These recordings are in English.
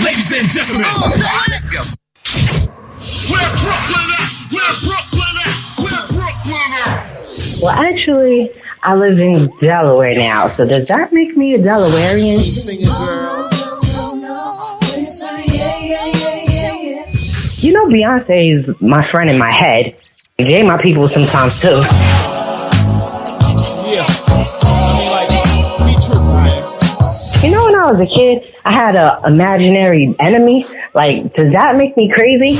Ladies and gentlemen, let's go. Where Brooklyn at? Where Brooklyn at? Where Brooklyn at? Well, actually, I live in Delaware now, so does that make me a Delawarean? Sing it, girl. You know, Beyonce is my friend in my head. They my people sometimes, too. Yeah. I mean, like, be true, man. You know, when I was a kid, I had an imaginary enemy. Like, does that make me crazy?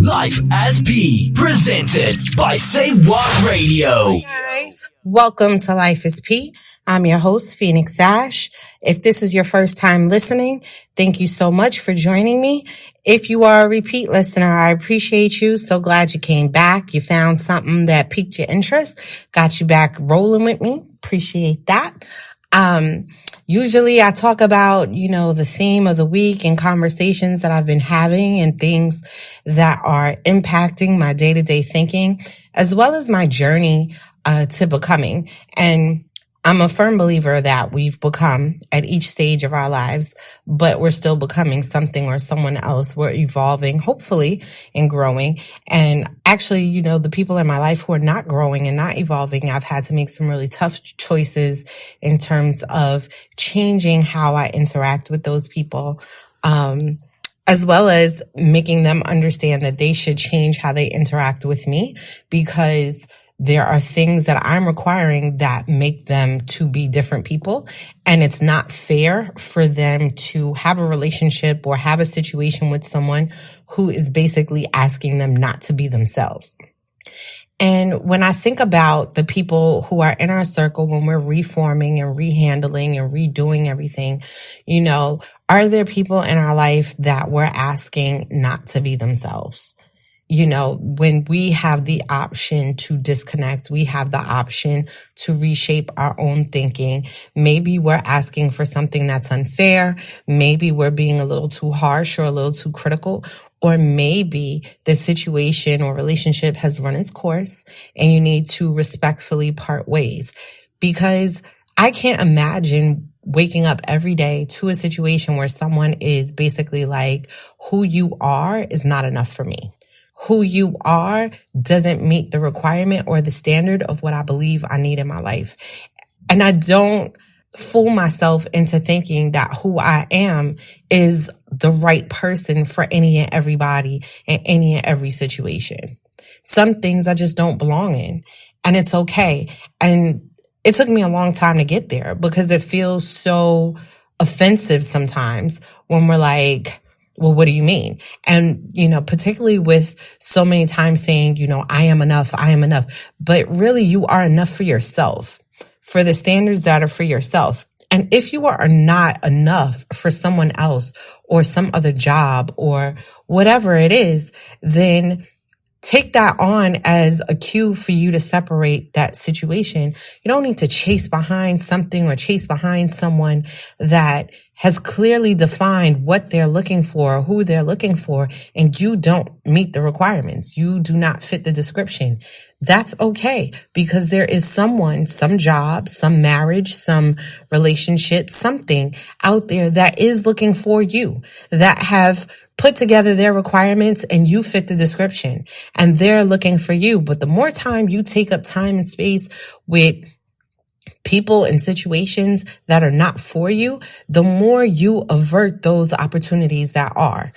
Life as P, presented by Say What Radio. Hey guys, welcome to Life is P. I'm your host, Phoenix Ash. If this is your first time listening, thank you so much for joining me. If you are a repeat listener, I appreciate you. So glad you came back. You found something that piqued your interest, got you back rolling with me. Appreciate that. Usually I talk about, the theme of the week and conversations that I've been having and things that are impacting my day-to-day thinking, as well as my journey to becoming. And I'm a firm believer that we've become at each stage of our lives, but we're still becoming something or someone else. We're evolving, hopefully, and growing. And actually, the people in my life who are not growing and not evolving, I've had to make some really tough choices in terms of changing how I interact with those people, as well as making them understand that they should change how they interact with me, because there are things that I'm requiring that make them to be different people. And it's not fair for them to have a relationship or have a situation with someone who is basically asking them not to be themselves. And when I think about the people who are in our circle, when we're reforming and rehandling and redoing everything, are there people in our life that we're asking not to be themselves? When we have the option to disconnect, we have the option to reshape our own thinking. Maybe we're asking for something that's unfair. Maybe we're being a little too harsh or a little too critical. Or maybe the situation or relationship has run its course and you need to respectfully part ways. Because I can't imagine waking up every day to a situation where someone is basically like, who you are is not enough for me. Who you are doesn't meet the requirement or the standard of what I believe I need in my life. And I don't fool myself into thinking that who I am is the right person for any and everybody in any and every situation. Some things I just don't belong in, and it's okay. And it took me a long time to get there because it feels so offensive sometimes when we're like, well, what do you mean? And, particularly with so many times saying, I am enough, but really you are enough for yourself, for the standards that are for yourself. And if you are not enough for someone else or some other job or whatever it is, then take that on as a cue for you to separate that situation. You don't need to chase behind something or chase behind someone that has clearly defined what they're looking for, who they're looking for, and you don't meet the requirements. You do not fit the description. That's okay, because there is someone, some job, some marriage, some relationship, something out there that is looking for you, that have put together their requirements and you fit the description and they're looking for you. But the more time you take up time and space with people and situations that are not for you, the more you avert those opportunities that are.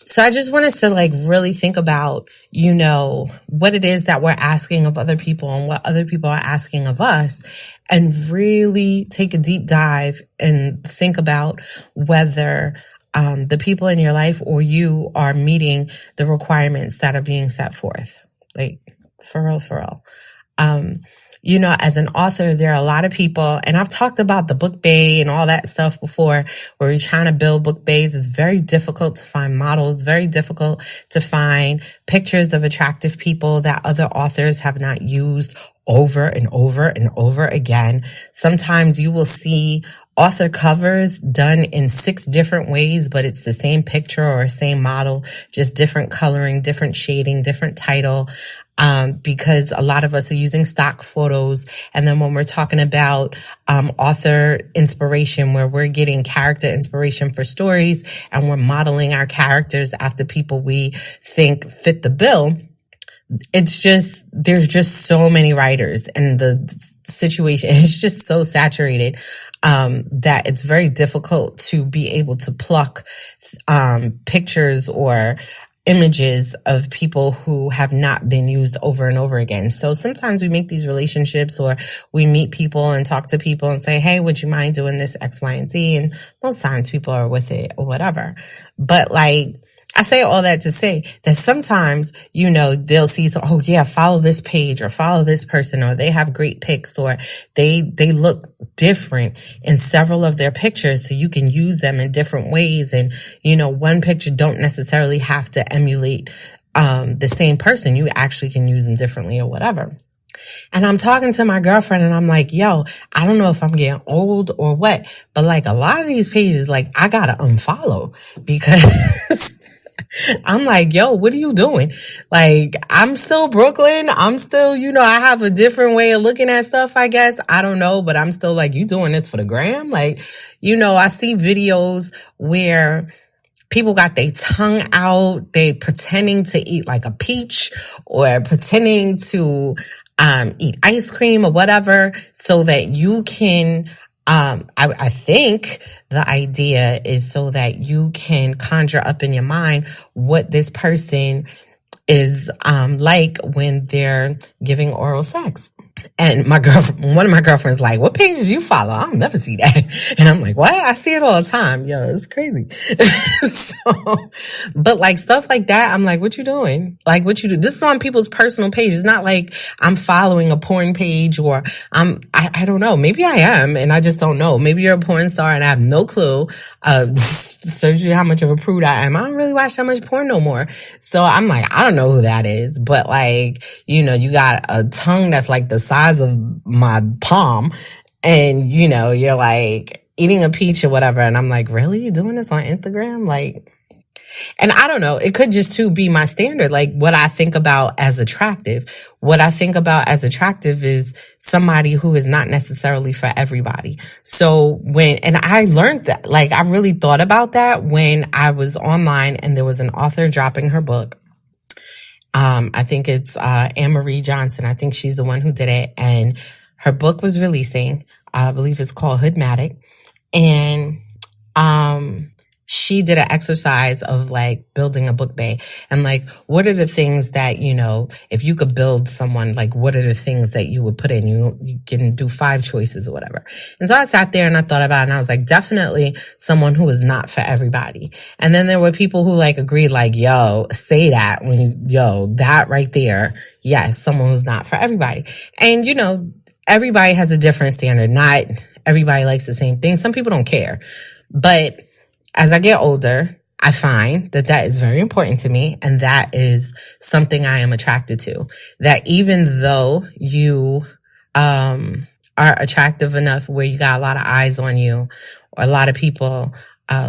So I just want us to really think about, what it is that we're asking of other people and what other people are asking of us, and really take a deep dive and think about whether the people in your life or you are meeting the requirements that are being set forth. For real. As an author, there are a lot of people, and I've talked about the book bay and all that stuff before, where you're trying to build book bays. It's very difficult to find models, very difficult to find pictures of attractive people that other authors have not used over and over and over again. Sometimes you will see author covers done in 6 different ways, but it's the same picture or same model, just different coloring, different shading, different title. because a lot of us are using stock photos. And then when we're talking about author inspiration, where we're getting character inspiration for stories and we're modeling our characters after people we think fit the bill, it's just, there's just so many writers and the situation is just so saturated that it's very difficult to be able to pluck pictures or images of people who have not been used over and over again. So sometimes we make these relationships or we meet people and talk to people and say, hey, would you mind doing this X, Y, and Z? And most times people are with it or whatever. But like, I say all that to say that sometimes, you know, they'll see, so, oh yeah, follow this page or follow this person, or they have great pics, or they look different in several of their pictures. So you can use them in different ways. And, you know, one picture don't necessarily have to emulate, the same person. You actually can use them differently or whatever. And I'm talking to my girlfriend and I'm like, yo, I don't know if I'm getting old or what, but like a lot of these pages, like I gotta unfollow because I'm like, yo, what are you doing? Like, I'm still Brooklyn. I'm still, you know, I have a different way of looking at stuff, I guess. I don't know, but I'm still like, you doing this for the gram? Like, you know, I see videos where people got their tongue out. They pretending to eat like a peach or pretending to eat ice cream or whatever so that you can I think the idea is so that you can conjure up in your mind what this person is like when they're giving oral sex. And my girlfriend, one of my girlfriends, like, what pages you follow? I'll never see that. And I'm like, what? I see it all the time. Yo, it's crazy. So, but like stuff like that, I'm like, what you doing? Like, what you do? This is on people's personal page. It's not like I'm following a porn page or I don't know. Maybe I am and I just don't know. Maybe you're a porn star and I have no clue. Shows you how much of a prude I am. I don't really watch that much porn no more. So I'm like, I don't know who that is. But like, you know, you got a tongue that's like the size of my palm and you know you're like eating a peach or whatever and I'm like, really, you doing this on Instagram? Like, and I don't know, it could just too be my standard, like what I think about as attractive. What I think about as attractive is somebody who is not necessarily for everybody. So and I learned that, like I really thought about that when I was online and there was an author dropping her book. I think it's Anne-Marie Johnson. I think she's the one who did it. And her book was releasing. I believe it's called Hoodmatic. And she did an exercise of like building a book bay. And like, what are the things that, you know, if you could build someone, like what are the things that you would put in? You can do 5 choices or whatever. And so I sat there and I thought about it and I was like, definitely someone who is not for everybody. And then there were people who like agreed, like, yo, say that that right there. Yes, someone who's not for everybody. And you know, everybody has a different standard. Not everybody likes the same thing. Some people don't care. But as I get older, I find that is very important to me. And that is something I am attracted to. That even though you are attractive enough where you got a lot of eyes on you or a lot of people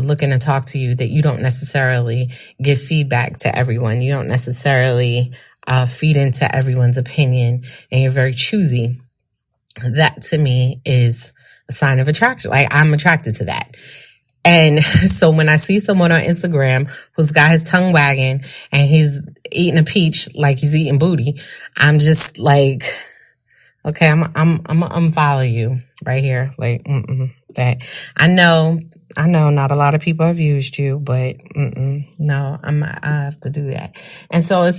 looking to talk to you, that you don't necessarily give feedback to everyone. You don't necessarily feed into everyone's opinion and you're very choosy. That to me is a sign of attraction. Like I'm attracted to that. And so when I see someone on Instagram who's got his tongue wagging and he's eating a peach like he's eating booty, I'm just like, okay, I'm gonna unfollow you right here. Like, that I know not a lot of people have used you, but no, I have to do that. And so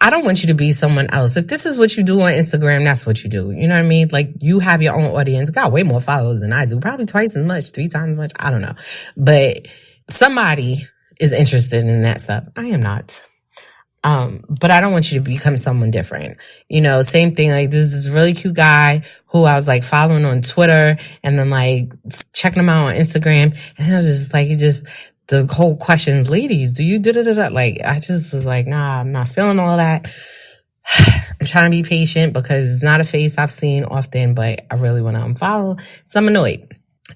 I don't want you to be someone else. If this is what you do on Instagram, that's what you do. You know what I mean? Like you have your own audience. Got way more followers than I do. Probably twice as much, 3 times as much. I don't know. But somebody is interested in that stuff. I am not. But I don't want you to become someone different. You know, same thing. Like this really cute guy who I was like following on Twitter and then like checking him out on Instagram. And I was just like, the whole questions, ladies, do you da-da-da-da? Like, I just was like, nah, I'm not feeling all that. I'm trying to be patient because it's not a face I've seen often, but I really want to unfollow. So I'm annoyed.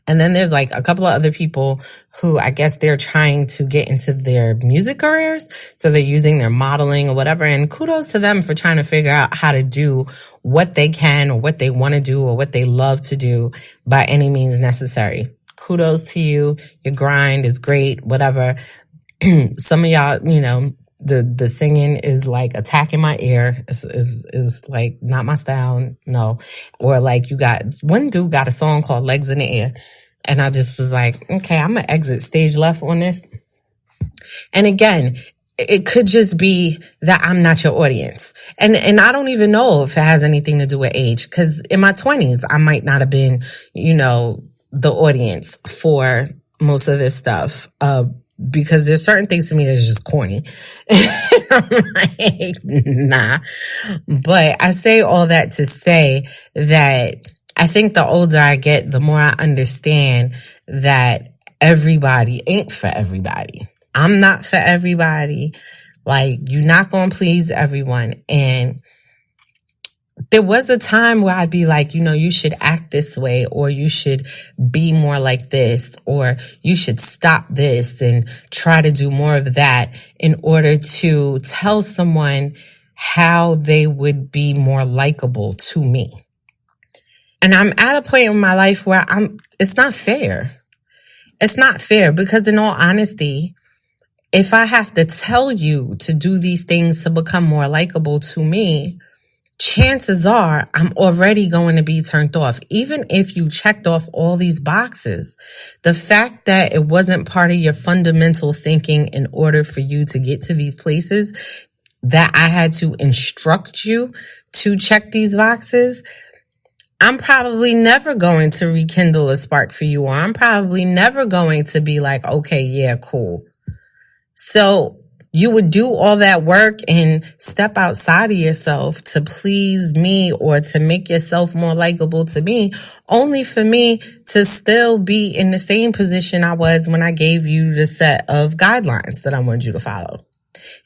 And then there's like a couple of other people who I guess they're trying to get into their music careers. So they're using their modeling or whatever. And kudos to them for trying to figure out how to do what they can or what they want to do or what they love to do by any means necessary. Kudos to you. Your grind is great, whatever. Some of y'all, the singing is like attacking my ear. Is like not my style. No. Or like one dude got a song called Legs in the Air. And I just was like, okay, I'm going to exit stage left on this. And again, it could just be that I'm not your audience. And I don't even know if it has anything to do with age. Cause in my 20s, I might not have been, the audience for most of this stuff. Because there's certain things to me that's just corny. I'm like, nah. But I say all that to say that I think the older I get, the more I understand that everybody ain't for everybody. I'm not for everybody. Like, you're not going to please everyone. And there was a time where I'd be like, you should act this way, or you should be more like this, or you should stop this and try to do more of that in order to tell someone how they would be more likable to me. And I'm at a point in my life where it's not fair. It's not fair because in all honesty, if I have to tell you to do these things to become more likable to me, chances are I'm already going to be turned off. Even if you checked off all these boxes, the fact that it wasn't part of your fundamental thinking in order for you to get to these places, that I had to instruct you to check these boxes, I'm probably never going to rekindle a spark for you, or I'm probably never going to be like, okay, yeah, cool. So you would do all that work and step outside of yourself to please me or to make yourself more likable to me, only for me to still be in the same position I was when I gave you the set of guidelines that I wanted you to follow.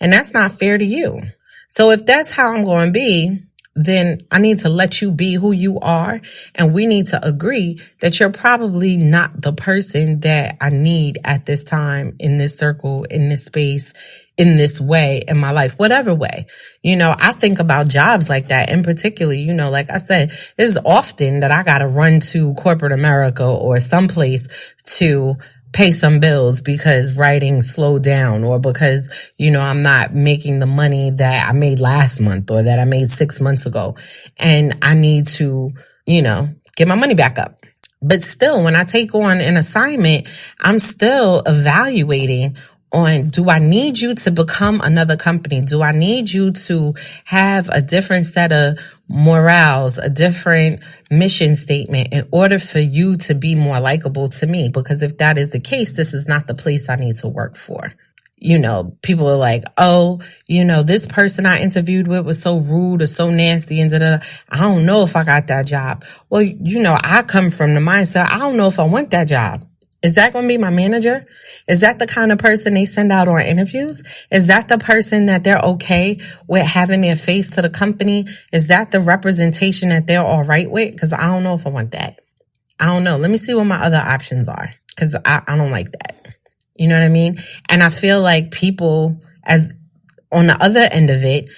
And that's not fair to you. So if that's how I'm going to be, then I need to let you be who you are. And we need to agree that you're probably not the person that I need at this time, in this circle, in this space, in this way, in my life, whatever way. I think about jobs like that. In particular, like I said, it's often that I got to run to corporate America or someplace to pay some bills because writing slowed down, or because, I'm not making the money that I made last month or that I made 6 months ago. And I need to, get my money back up. But still, when I take on an assignment, I'm still evaluating on, do I need you to become another company? Do I need you to have a different set of morals, a different mission statement in order for you to be more likable to me? Because if that is the case, this is not the place I need to work for. People are like, oh, this person I interviewed with was so rude or so nasty and I don't know if I got that job. Well, I come from the mindset, I don't know if I want that job. Is that going to be my manager? Is that the kind of person they send out on interviews? Is that the person that they're okay with having their face to the company? Is that the representation that they're all right with? Because I don't know if I want that. I don't know. Let me see what my other options are, because I don't like that. You know what I mean? And I feel like people, as on the other end of it,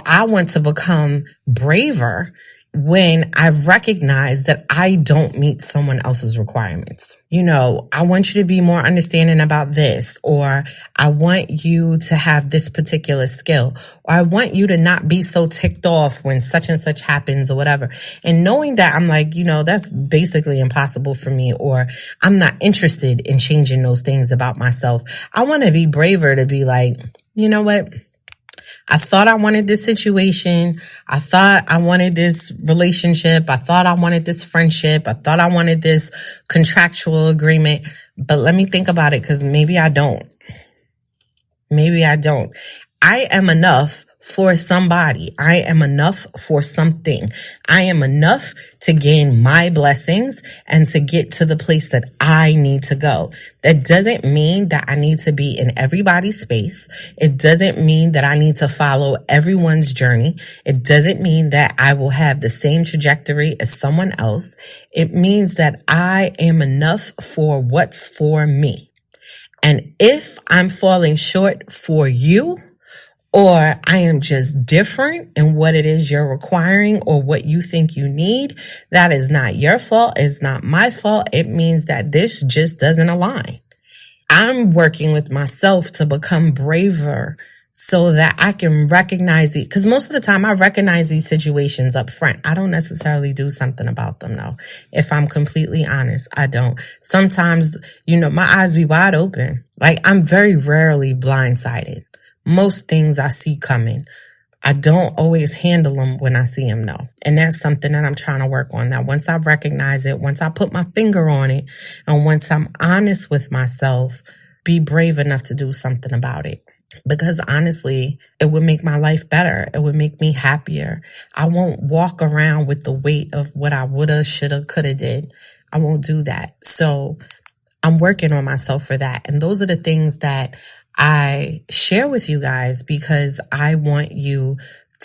I want to become braver when I recognize that I don't meet someone else's requirements. I want you to be more understanding about this, or I want you to have this particular skill, or I want you to not be so ticked off when such and such happens or whatever. And knowing that, I'm like, that's basically impossible for me, or I'm not interested in changing those things about myself. I want to be braver to be like, you know what? I thought I wanted this situation. I thought I wanted this relationship. I thought I wanted this friendship. I thought I wanted this contractual agreement. But let me think about it, because maybe I don't. Maybe I don't. I am enough for somebody. I am enough for something. I am enough to gain my blessings and to get to the place that I need to go. That doesn't mean that I need to be in everybody's space. It doesn't mean that I need to follow everyone's journey. It doesn't mean that I will have the same trajectory as someone else. It means that I am enough for what's for me. And if I'm falling short for you, or I am just different in what it is you're requiring or what you think you need, that is not your fault. It's not my fault. It means that this just doesn't align. I'm working with myself to become braver so that I can recognize it. Because most of the time I recognize these situations up front. I don't necessarily do something about them, though. If I'm completely honest, I don't. Sometimes, my eyes be wide open. Like, I'm very rarely blindsided. Most things I see coming. I don't always handle them when I see them, though. And that's something that I'm trying to work on. That once I recognize it, once I put my finger on it, and once I'm honest with myself, be brave enough to do something about it. Because honestly, it would make my life better. It would make me happier. I won't walk around with the weight of what I woulda, shoulda, coulda did. I won't do that. So I'm working on myself for that. And those are the things that I share with you guys because I want you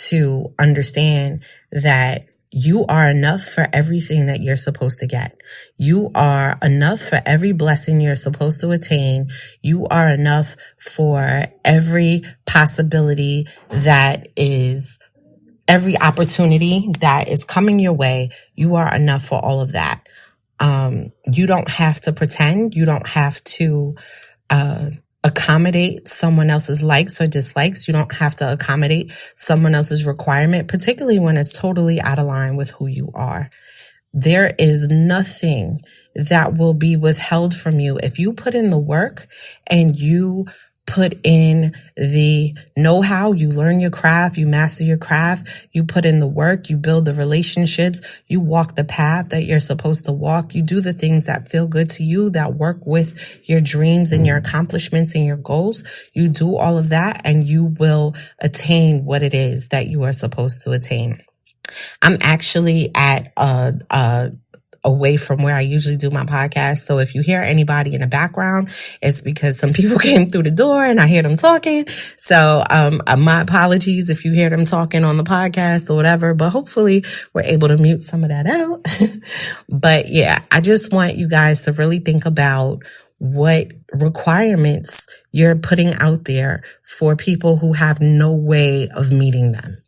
to understand that you are enough for everything that you're supposed to get. You are enough for every blessing you're supposed to attain. You are enough for every possibility that is, every opportunity that is coming your way. You are enough for all of that. You don't have to pretend. You don't have to, accommodate someone else's likes or dislikes. You don't have to accommodate someone else's requirement, particularly when it's totally out of line with who you are. There is nothing that will be withheld from you if you put in the work and you put in the know-how, you learn your craft, you master your craft, you put in the work, you build the relationships, you walk the path that you're supposed to walk, you do the things that feel good to you, that work with your dreams and your accomplishments and your goals. You do all of that and you will attain what it is that you are supposed to attain. I'm actually at away from where I usually do my podcast. So if you hear anybody in the background, it's because some people came through the door and I hear them talking. So my apologies if you hear them talking on the podcast or whatever, but hopefully we're able to mute some of that out. But yeah, I just want you guys to really think about what requirements you're putting out there for people who have no way of meeting them,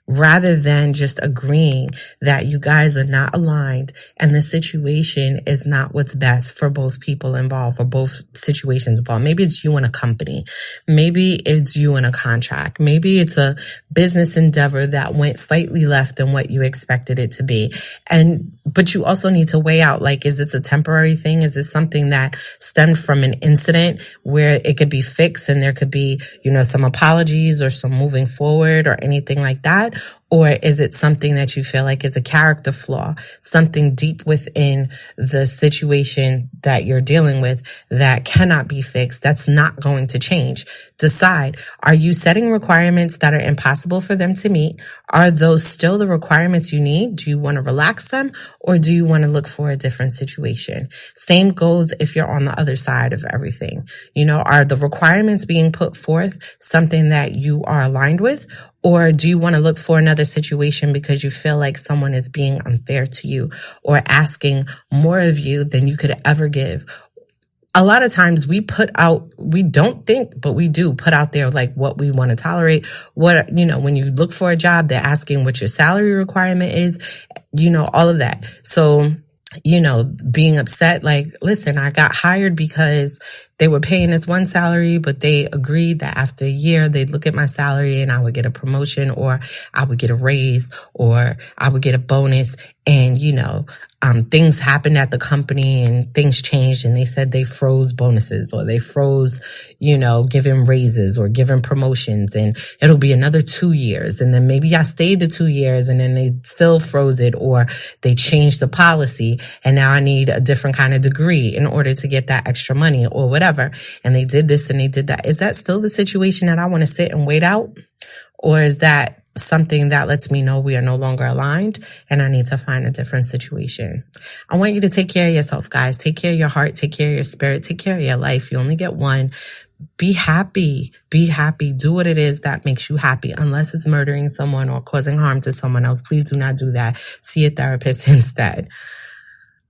rather than just agreeing that you guys are not aligned and the situation is not what's best for both people involved or both situations involved. Maybe it's you and a company. Maybe it's you and a contract. Maybe it's a business endeavor that went slightly left than what you expected it to be. But you also need to weigh out, like, is this a temporary thing? Is this something that stemmed from an incident where it could be fixed and there could be, some apologies or some moving forward or anything like that? Or is it something that you feel like is a character flaw, something deep within the situation that you're dealing with that cannot be fixed, that's not going to change? Decide, are you setting requirements that are impossible for them to meet? Are those still the requirements you need? Do you want to relax them or do you want to look for a different situation? Same goes if you're on the other side of everything. Are the requirements being put forth something that you are aligned with? Or do you want to look for another situation because you feel like someone is being unfair to you or asking more of you than you could ever give? A lot of times we don't think, but we do put out there like what we want to tolerate. When you look for a job, they're asking what your salary requirement is, all of that. So, being upset, like, listen, I got hired because they were paying this one salary, but they agreed that after a year, they'd look at my salary and I would get a promotion or I would get a raise or I would get a bonus. And, things happened at the company and things changed and they said they froze bonuses or they froze, giving raises or giving promotions, and it'll be another 2 years. And then maybe I stayed the 2 years and then they still froze it, or they changed the policy and now I need a different kind of degree in order to get that extra money or whatever. And they did this and they did that. Is that still the situation that I want to sit and wait out? Or is that something that lets me know we are no longer aligned and I need to find a different situation? I want you to take care of yourself, guys. Take care of your heart. Take care of your spirit. Take care of your life. You only get one. Be happy. Be happy. Do what it is that makes you happy. Unless it's murdering someone or causing harm to someone else, please do not do that. See a therapist instead.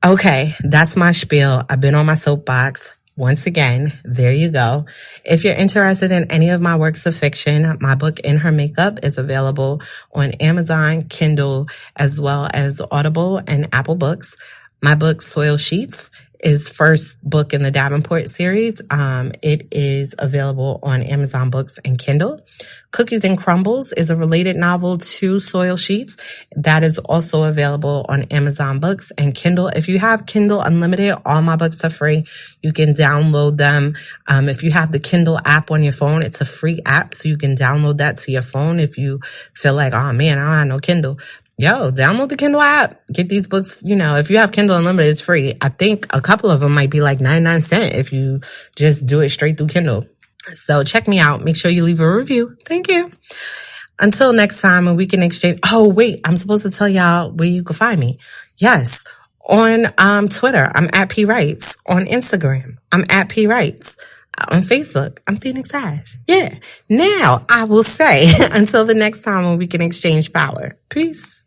Okay, that's my spiel. I've been on my soapbox. Once again, there you go. If you're interested in any of my works of fiction, my book, In Her Makeup, is available on Amazon, Kindle, as well as Audible and Apple Books. My book, Soil Sheets, is first book in the Davenport series. It is available on Amazon Books and Kindle. Cookies and Crumbles is a related novel to Soil Sheets that is also available on Amazon Books and Kindle. If you have Kindle Unlimited, all my books are free. You can download them. If you have the Kindle app on your phone, it's a free app, so you can download that to your phone if you feel like, oh man, I don't have no Kindle. Yo, download the Kindle app. Get these books. If you have Kindle Unlimited, it's free. I think a couple of them might be like 99 cents if you just do it straight through Kindle. So check me out. Make sure you leave a review. Thank you. Until next time, and we can exchange. Oh, wait, I'm supposed to tell y'all where you can find me. Yes. On Twitter, I'm at P Writes. On Instagram, I'm at P Writes. On Facebook, I'm Phoenix Ash. Yeah. Now, I will say, until the next time when we can exchange power. Peace.